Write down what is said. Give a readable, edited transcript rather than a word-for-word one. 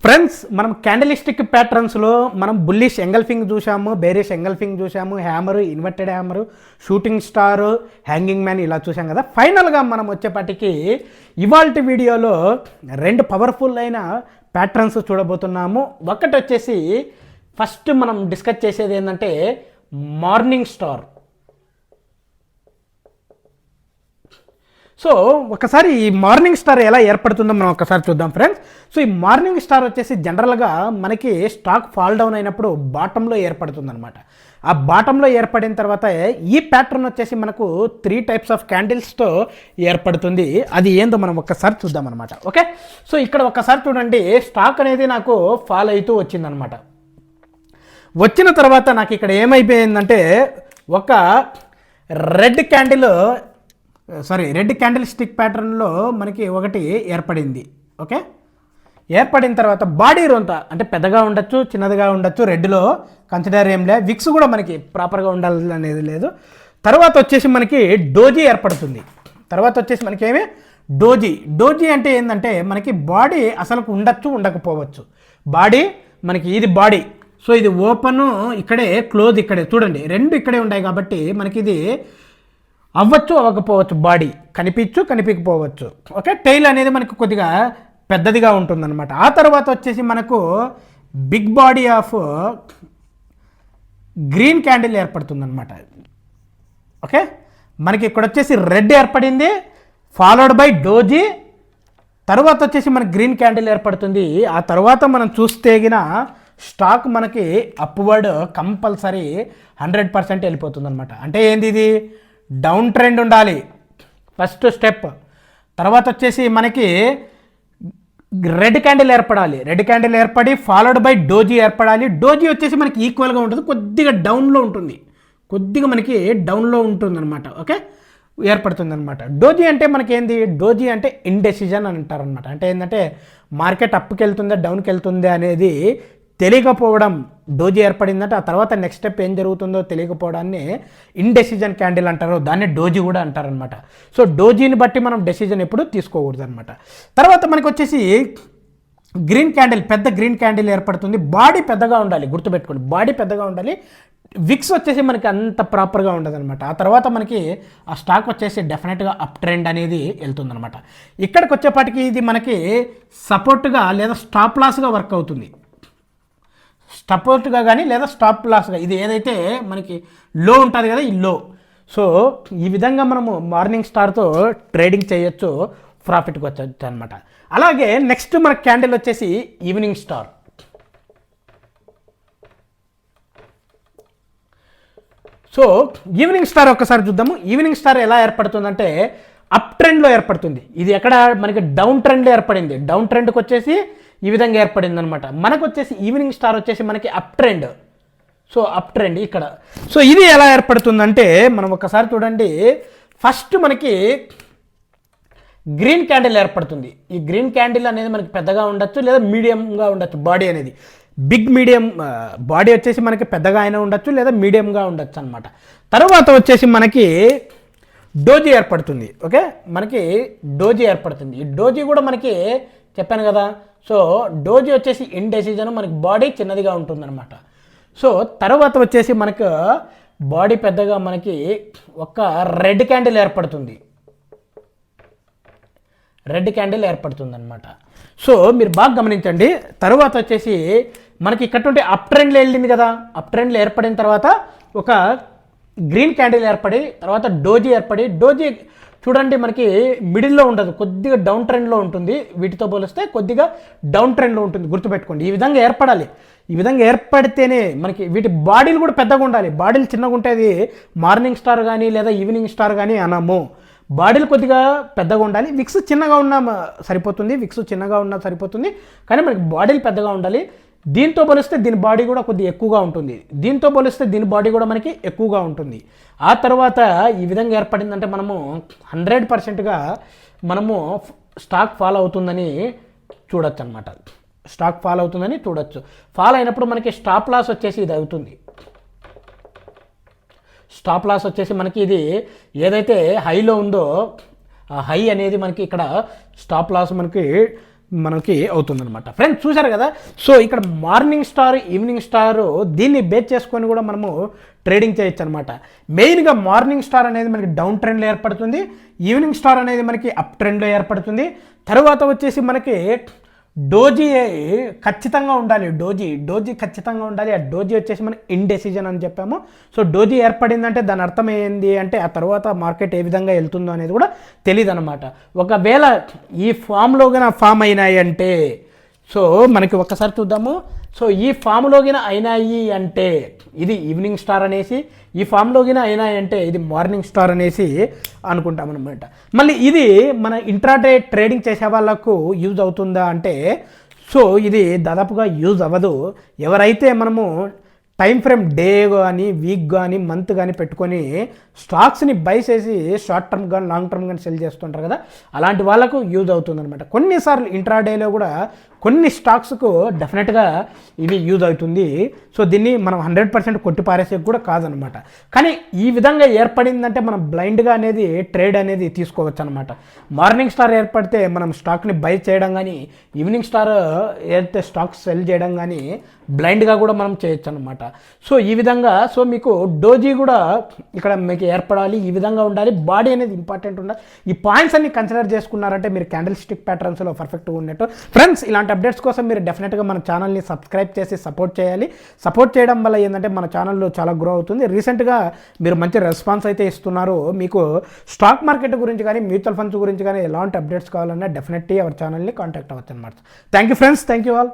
Friends, మనం క్యాండలిస్టిక్ ప్యాటర్న్స్లో మనం bullish engulfing చూసాము, బేరిష్ ఎంగల్ఫింగ్ చూసాము, hammer, inverted hammer, shooting star, hanging man ఇలా చూసాం కదా. ఫైనల్గా మనం వచ్చేపాటికి ఇవాల్టి వీడియోలో రెండు పవర్ఫుల్ అయిన ప్యాటర్న్స్ చూడబోతున్నాము. ఒకటి వచ్చేసి ఫస్ట్ మనం డిస్కస్ చేసేది ఏంటంటే మార్నింగ్ స్టార్. సో ఒకసారి ఈ మార్నింగ్ స్టార్ ఎలా ఏర్పడుతుందో మనం ఒకసారి చూద్దాం ఫ్రెండ్స్. సో ఈ మార్నింగ్ స్టార్ వచ్చేసి జనరల్గా మనకి స్టాక్ ఫాల్ డౌన్ అయినప్పుడు బాటంలో ఏర్పడుతుంది అనమాట. ఆ బాటంలో ఏర్పడిన తర్వాత ఈ ప్యాటర్న్ వచ్చేసి మనకు 3 టైప్స్ ఆఫ్ క్యాండిల్స్తో ఏర్పడుతుంది. అది ఏందో మనం ఒక్కసారి చూద్దాం అనమాట. ఓకే, సో ఇక్కడ ఒక్కసారి చూడండి, స్టాక్ అనేది నాకు ఫాల్ అవుతూ వచ్చిందనమాట. వచ్చిన తర్వాత నాకు ఇక్కడ ఏమైపోయిందంటే ఒక రెడ్ క్యాండిల్ స్టిక్ ప్యాటర్న్లో మనకి ఒకటి ఏర్పడింది. ఓకే, ఏర్పడిన తర్వాత బాడీ రొంత అంటే పెద్దగా ఉండొచ్చు, చిన్నదిగా ఉండొచ్చు, రెడ్లో కన్సిడర్ ఏం లేదు. విక్స్ కూడా మనకి ప్రాపర్గా ఉండాలి అనేది లేదు. తర్వాత వచ్చేసి మనకి డోజీ ఏర్పడుతుంది. తర్వాత వచ్చేసి మనకి ఏమి డోజీ అంటే ఏంటంటే మనకి బాడీ అసలు ఉండొచ్చు, ఉండకపోవచ్చు. బాడీ మనకి ఇది బాడీ, సో ఇది ఓపెన్ ఇక్కడే, క్లోజ్ ఇక్కడే. చూడండి, రెండు ఇక్కడే ఉన్నాయి కాబట్టి మనకి ఇది అవ్వచ్చు, అవ్వకపోవచ్చు. బాడీ కనిపించకపోవచ్చు. ఓకే, టైల్ అనేది మనకు కొద్దిగా పెద్దదిగా ఉంటుందన్నమాట. ఆ తర్వాత వచ్చేసి మనకు big body of green candle ఏర్పడుతుందన్నమాట. ఓకే, మనకి ఇక్కడ వచ్చేసి రెడ్ ఏర్పడింది, ఫాలోడ్ బై డోజీ. తర్వాత వచ్చేసి మనకి గ్రీన్ క్యాండిల్ ఏర్పడుతుంది. ఆ తర్వాత మనం చూస్తేగిన స్టాక్ మనకి అప్వర్డ్ కంపల్సరీ 100% వెళ్ళిపోతుంది అనమాట. అంటే ఏంది, ఇది డౌన్ ట్రెండ్ ఉండాలి ఫస్ట్ స్టెప్. తర్వాత వచ్చేసి మనకి రెడ్ క్యాండిల్ ఏర్పడాలి. రెడ్ క్యాండిల్ ఏర్పడి ఫాలోడ్ బై డోజీ ఏర్పడాలి. డోజీ వచ్చేసి మనకి ఈక్వల్గా ఉంటుంది, కొద్దిగా డౌన్లో ఉంటుంది, కొద్దిగా మనకి డౌన్లో ఉంటుంది అనమాట. ఓకే, ఏర్పడుతుంది అనమాట. డోజీ అంటే మనకి ఏంది, డోజీ అంటే ఇండెసిజన్ అని అంటారనమాట. అంటే ఏంటంటే మార్కెట్ అప్కి వెళ్తుందా డౌన్కి వెళ్తుందా అనేది తెలియకపోవడం. డోజీ ఏర్పడిందంటే ఆ తర్వాత నెక్స్ట్ స్టెప్ ఏం జరుగుతుందో తెలియకపోవడాన్ని ఇండెసిజన్ క్యాండిల్ అంటారు, దాన్ని డోజీ కూడా అంటారనమాట. సో డోజీని బట్టి మనం డెసిజన్ ఎప్పుడు తీసుకోకూడదు అనమాట. తర్వాత మనకి వచ్చేసి గ్రీన్ క్యాండిల్, పెద్ద గ్రీన్ క్యాండిల్ ఏర్పడుతుంది. బాడీ పెద్దగా ఉండాలి, గుర్తుపెట్టుకోండి, బాడీ పెద్దగా ఉండాలి. విక్స్ వచ్చేసి మనకి అంత ప్రాపర్గా ఉండదు అనమాట. ఆ తర్వాత మనకి ఆ స్టాక్ వచ్చేసి డెఫినెట్గా అప్ ట్రెండ్ అనేది వెళ్తుందనమాట. ఇక్కడికి వచ్చేపాటికి ఇది మనకి సపోర్ట్గా లేదా స్టాప్ లాస్గా వర్క్ అవుతుంది. సపోర్ట్గా కానీ లేదా స్టాప్ లాస్గా, ఇది ఏదైతే మనకి లో ఉంటుంది కదా, ఈ లో. సో ఈ విధంగా మనము మార్నింగ్ స్టార్తో ట్రేడింగ్ చేయొచ్చు, ప్రాఫిట్కి వచ్చచ్చు అనమాట. అలాగే నెక్స్ట్ మన క్యాండిల్ వచ్చేసి evening star. So evening star ఒక్కసారి చూద్దాము. ఈవినింగ్ స్టార్ ఎలా ఏర్పడుతుందంటే అప్ ట్రెండ్లో ఏర్పడుతుంది. ఇది ఎక్కడ మనకి డౌన్ ట్రెండ్లో ఏర్పడింది. డౌన్ ట్రెండ్కి వచ్చేసి ఈ విధంగా ఏర్పడింది అనమాట. మనకు వచ్చేసి ఈవినింగ్ స్టార్ వచ్చేసి మనకి up trend. So up trend ఇక్కడ. సో ఇది ఎలా ఏర్పడుతుందంటే మనం ఒకసారి చూడండి, ఫస్ట్ మనకి గ్రీన్ క్యాండిల్ ఏర్పడుతుంది. ఈ గ్రీన్ క్యాండిల్ అనేది మనకి పెద్దగా ఉండొచ్చు లేదా మీడియంగా ఉండొచ్చు. బాడీ అనేది మీడియం బాడీ వచ్చేసి మనకి పెద్దగా అయినా ఉండొచ్చు లేదా మీడియంగా ఉండొచ్చు అనమాట. తర్వాత వచ్చేసి మనకి డోజీ ఏర్పడుతుంది. ఓకే, మనకి డోజీ ఏర్పడుతుంది. ఈ డోజీ కూడా మనకి చెప్పాను కదా. సో డోజీ వచ్చేసి ఇండెసిజన్, మనకి బాడీ చిన్నదిగా ఉంటుందన్నమాట. సో తర్వాత వచ్చేసి మనకు బాడీ పెద్దగా మనకి ఒక రెడ్ క్యాండిల్ ఏర్పడుతుంది. రెడ్ క్యాండిల్ ఏర్పడుతుంది అనమాట. సో మీరు బాగా గమనించండి. తర్వాత వచ్చేసి మనకి ఇక్కడ అప్ ట్రెండ్లో వెళ్ళింది కదా. అప్ ట్రెండ్లో ఏర్పడిన తర్వాత ఒక గ్రీన్ క్యాండిల్ ఏర్పడి తర్వాత డోజీ ఏర్పడి, డోజీ చూడండి మనకి మిడిల్లో ఉండదు, కొద్దిగా డౌన్ ట్రెండ్లో ఉంటుంది. వీటితో పోలిస్తే కొద్దిగా డౌన్ ట్రెండ్లో ఉంటుంది, గుర్తుపెట్టుకోండి. ఈ విధంగా ఏర్పడాలి. ఈ విధంగా ఏర్పడితేనే మనకి వీటి బాడీలు కూడా పెద్దగా ఉండాలి. బాడీలు చిన్నగా ఉంటేది మార్నింగ్ స్టార్ కానీ లేదా ఈవినింగ్ స్టార్ కానీ అనము. బాడీలు కొద్దిగా పెద్దగా ఉండాలి. విక్స్ చిన్నగా ఉన్నా సరిపోతుంది, విక్స్ చిన్నగా ఉన్నా సరిపోతుంది, కానీ మనకి బాడీలు పెద్దగా ఉండాలి. దీంతో పోలిస్తే దీని బాడీ కూడా కొద్దిగా ఎక్కువగా ఉంటుంది, దీంతో పోలిస్తే దీని బాడీ కూడా మనకి ఎక్కువగా ఉంటుంది. ఆ తర్వాత ఈ విధంగా ఏర్పడిందంటే మనము 100%గా మనము స్టాక్ ఫాలో అవుతుందని చూడొచ్చు అనమాట. స్టాక్ ఫాలో అవుతుందని చూడొచ్చు. ఫాలో అయినప్పుడు మనకి స్టాప్ లాస్ వచ్చేసి ఇది అవుతుంది. స్టాప్ లాస్ వచ్చేసి మనకి ఇది ఏదైతే హైలో ఉందో ఆ హై అనేది మనకి ఇక్కడ స్టాప్ లాస్ మనకి మనకి అవుతుందన్నమాట. ఫ్రెండ్స్ చూసారు కదా. సో ఇక్కడ మార్నింగ్ స్టార్ ఈవినింగ్ స్టార్ దీన్ని బేస్ చేసుకొని కూడా మనము ట్రేడింగ్ చేయొచ్చు అనమాట. మెయిన్గా మార్నింగ్ స్టార్ అనేది మనకి డౌన్ ట్రెండ్లో ఏర్పడుతుంది, ఈవినింగ్ స్టార్ అనేది మనకి అప్ ట్రెండ్లో ఏర్పడుతుంది. తర్వాత వచ్చేసి మనకి డోజీ ఖచ్చితంగా ఉండాలి, డోజీ ఖచ్చితంగా ఉండాలి. ఆ డోజీ వచ్చేసి మనం ఇండెసిజన్ అని చెప్పాము. సో డోజీ ఏర్పడిందంటే దాని అర్థం ఏంది అంటే ఆ తర్వాత మార్కెట్ ఏ విధంగా వెళ్తుందో అనేది కూడా తెలియదు అనమాట. ఒకవేళ ఈ ఫామ్లోగా ఫామ్ అయినాయి అంటే, సో మనకి ఒక్కసారి చూద్దాము. సో ఈ ఫామ్లోగిన అయినాయి అంటే ఇది ఈవినింగ్ స్టార్ అనేసి, ఈ ఫామ్లోగిన అయినాయి అంటే ఇది మార్నింగ్ స్టార్ అనేసి అనుకుంటాం అనమాట. మళ్ళీ ఇది మన ఇంట్రాడే ట్రేడింగ్ చేసే వాళ్ళకు యూజ్ అవుతుందా అంటే, సో ఇది దాదాపుగా యూజ్ అవ్వదు. ఎవరైతే మనము టైం ఫ్రేమ్ డే కానీ వీక్ కానీ మంత్ కానీ పెట్టుకొని స్టాక్స్ని బై చేసి షార్ట్ టర్మ్ కానీ లాంగ్ టర్మ్ కానీ సెల్ చేస్తుంటారు కదా, అలాంటి వాళ్ళకు యూజ్ అవుతుంది అనమాట. కొన్నిసార్లు ఇంట్రాడేలో కూడా కొన్ని స్టాక్స్కు డెఫినెట్గా ఇవి యూజ్ అవుతుంది. సో దీన్ని మనం 100% కొట్టిపారేసేది కూడా కాదనమాట. కానీ ఈ విధంగా ఏర్పడిందంటే మనం బ్లైండ్గా అనేది ట్రేడ్ అనేది తీసుకోవచ్చు అనమాట. మార్నింగ్ స్టార్ ఏర్పడితే మనం స్టాక్ని బై చేయడం కానీ, ఈవినింగ్ స్టార్ ఏదైతే స్టాక్స్ సెల్ చేయడం కానీ బ్లైండ్గా కూడా మనం చేయొచ్చు అనమాట. సో ఈ విధంగా సో మీకు డోజీ కూడా ఇక్కడ మీకు ఏర్పడాలి, ఈ విధంగా ఉండాలి, బాడీ అనేది ఇంపార్టెంట్ ఉండాలి. ఈ పాయింట్స్ అన్ని కన్సిడర్ చేసుకున్నారంటే మీరు క్యాండిల్ స్టిక్ ప్యాటర్న్స్లో పర్ఫెక్ట్గా ఉన్నట్టు. ఫ్రెండ్స్ ఇలాంటి అప్డేట్స్ కోసం మీరు డెఫినెట్గా మన ఛానల్ని సబ్స్క్రైబ్ చేసి సపోర్ట్ చేయాలి. సపోర్ట్ చేయడం వల్ల ఏంటంటే మన ఛానల్లో చాలా గ్రో అవుతుంది. రీసెంట్గా మీరు మంచి రెస్పాన్స్ అయితే ఇస్తున్నారు. మీకు స్టాక్ మార్కెట్ గురించి కానీ మ్యూచువల్ ఫండ్స్ గురించి కానీ ఎలాంటి అప్డేట్స్ కావాలన్నా డెఫినెట్లీ అవర్ ఛానల్ని కాంటాక్ట్ అవ్వచ్చు అనమాట. Thank you friends, thank you all.